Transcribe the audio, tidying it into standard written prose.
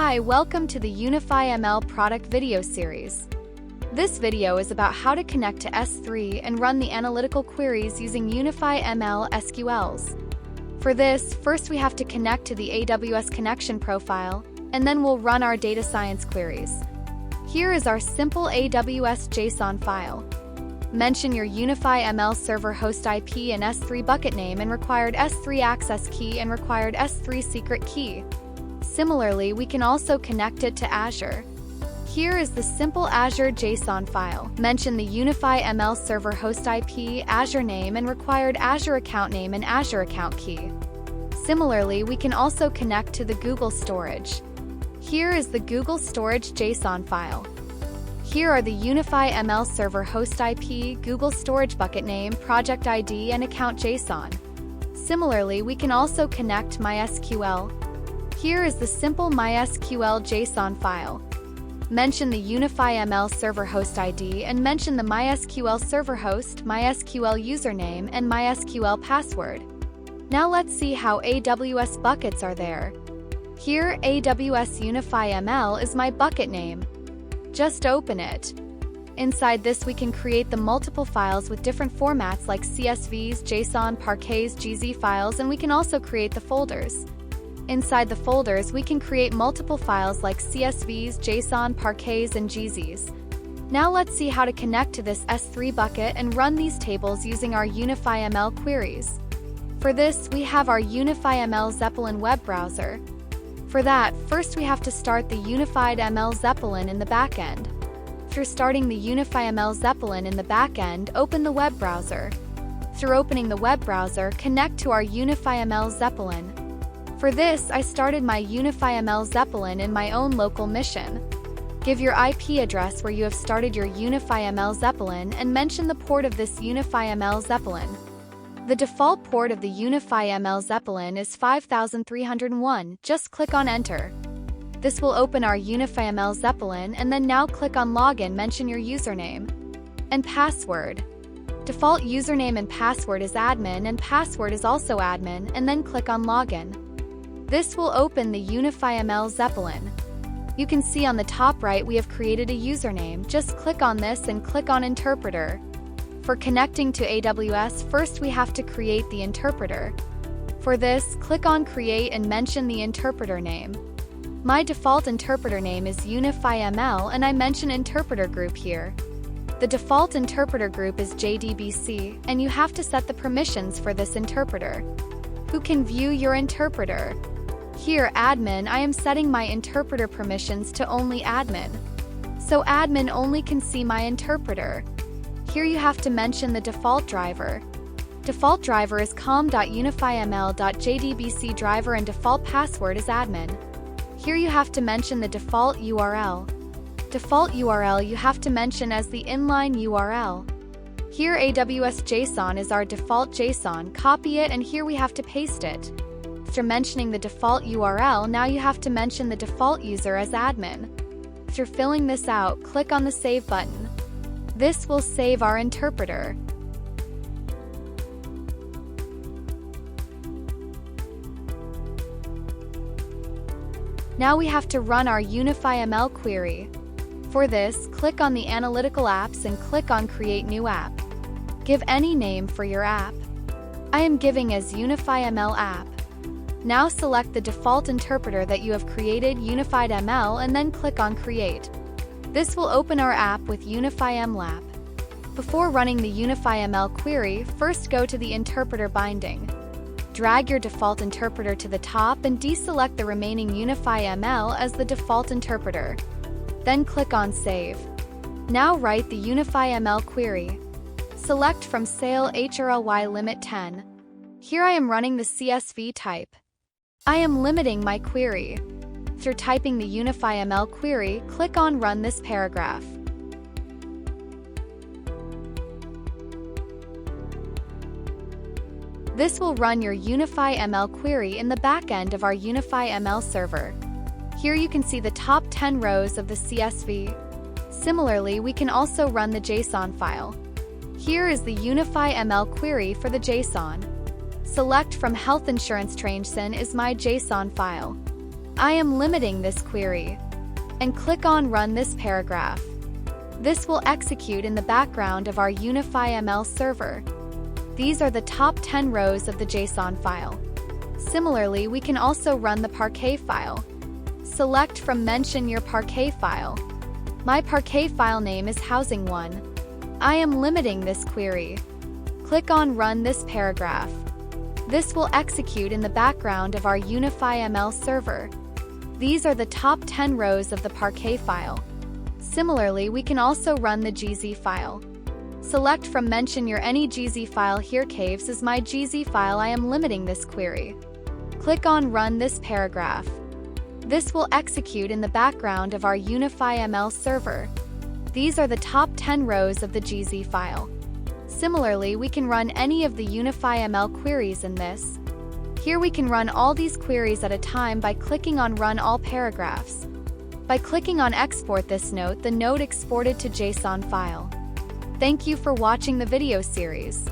Hi, welcome to the UnifyML product video series. This video is about how to connect to S3 and run the analytical queries using UnifyML SQLs. For this, first we have to connect to the AWS connection profile, and then we'll run our data science queries. Here is our simple AWS JSON file. Mention your UnifyML server host IP and S3 bucket name and required S3 access key and required S3 secret key. Similarly, we can also connect it to Azure. Here is the simple Azure JSON file. Mention the UnifyML server host IP, Azure name, and required Azure account name and Azure account key. Similarly, we can also connect to the Google storage. Here is the Google storage JSON file. Here are the UnifyML server host IP, Google storage bucket name, project ID, and account JSON. Similarly, we can also connect MySQL. Here is the simple MySQL JSON file. Mention the UnifyML server host ID and mention the MySQL server host, MySQL username, and MySQL password. Now let's see how AWS buckets are there. Here, AWS UnifyML is my bucket name. Just open it. Inside this, we can create the multiple files with different formats like CSVs, JSON, Parquets, GZ files, and we can also create the folders. Inside the folders, we can create multiple files like CSVs, JSON, Parquets, and GZs. Now let's see how to connect to this S3 bucket and run these tables using our UnifyML queries. For this, we have our UnifyML Zeppelin web browser. For that, first we have to start the UnifyML Zeppelin in the backend. Through starting the UnifyML Zeppelin in the backend, open the web browser. Through opening the web browser, connect to our UnifyML Zeppelin. For this, I started my UnifyML Zeppelin in my own local mission. Give your IP address where you have started your UnifyML Zeppelin and mention the port of this UnifyML Zeppelin. The default port of the UnifyML Zeppelin is 5301. Just click on Enter. This will open our UnifyML Zeppelin, and then now click on Login. Mention your username and password. Default username and password is admin and password is also admin, and then click on Login. This will open the UnifyML Zeppelin. You can see on the top right we have created a username. Just click on this and click on Interpreter. For connecting to AWS, first we have to create the interpreter. For this, click on Create and mention the interpreter name. My default interpreter name is UnifyML and I mention interpreter group here. The default interpreter group is JDBC, and you have to set the permissions for this interpreter. Who can view your interpreter? Here, admin, I am setting my interpreter permissions to only admin. So admin only can see my interpreter. Here you have to mention the default driver. Default driver is com.unifyml.jdbc driver and default password is admin. Here you have to mention the default URL. Default URL you have to mention as the inline URL. Here AWS JSON is our default JSON. Copy it and here we have to paste it. After mentioning the default URL, now you have to mention the default user as admin. After filling this out, click on the Save button. This will save our interpreter. Now we have to run our UnifyML query. For this, click on the Analytical apps and click on Create New App. Give any name for your app. I am giving as UnifyML app. Now select the default interpreter that you have created, UnifyML, and then click on Create. This will open our app with UnifyML app. Before running the UnifyML query, first go to the interpreter binding. Drag your default interpreter to the top and deselect the remaining UnifyML as the default interpreter. Then click on Save. Now write the UnifyML query. Select from Sale HRLY limit 10. Here I am running the CSV type. I am limiting my query. Through typing the UnifyML query, click on Run this paragraph. This will run your UnifyML query in the backend of our UnifyML server. Here you can see the top 10 rows of the CSV. Similarly, we can also run the JSON file. Here is the UnifyML query for the JSON. Select from Health Insurance Transaction is my JSON file. I am limiting this query. And click on Run this paragraph. This will execute in the background of our UnifyML server. These are the top 10 rows of the JSON file. Similarly, we can also run the Parquet file. Select from Mention your Parquet file. My Parquet file name is housing1. I am limiting this query. Click on Run this paragraph. This will execute in the background of our UnifyML server. These are the top 10 rows of the Parquet file. Similarly, we can also run the GZ file. Select from Mention your any GZ file. Here Caves is my GZ file. I am limiting this query. Click on Run this paragraph. This will execute in the background of our UnifyML server. These are the top 10 rows of the GZ file. Similarly, we can run any of the UnifyML queries in this. Here we can run all these queries at a time by clicking on Run all paragraphs. By clicking on Export this note, the note exported to JSON file. Thank you for watching the video series.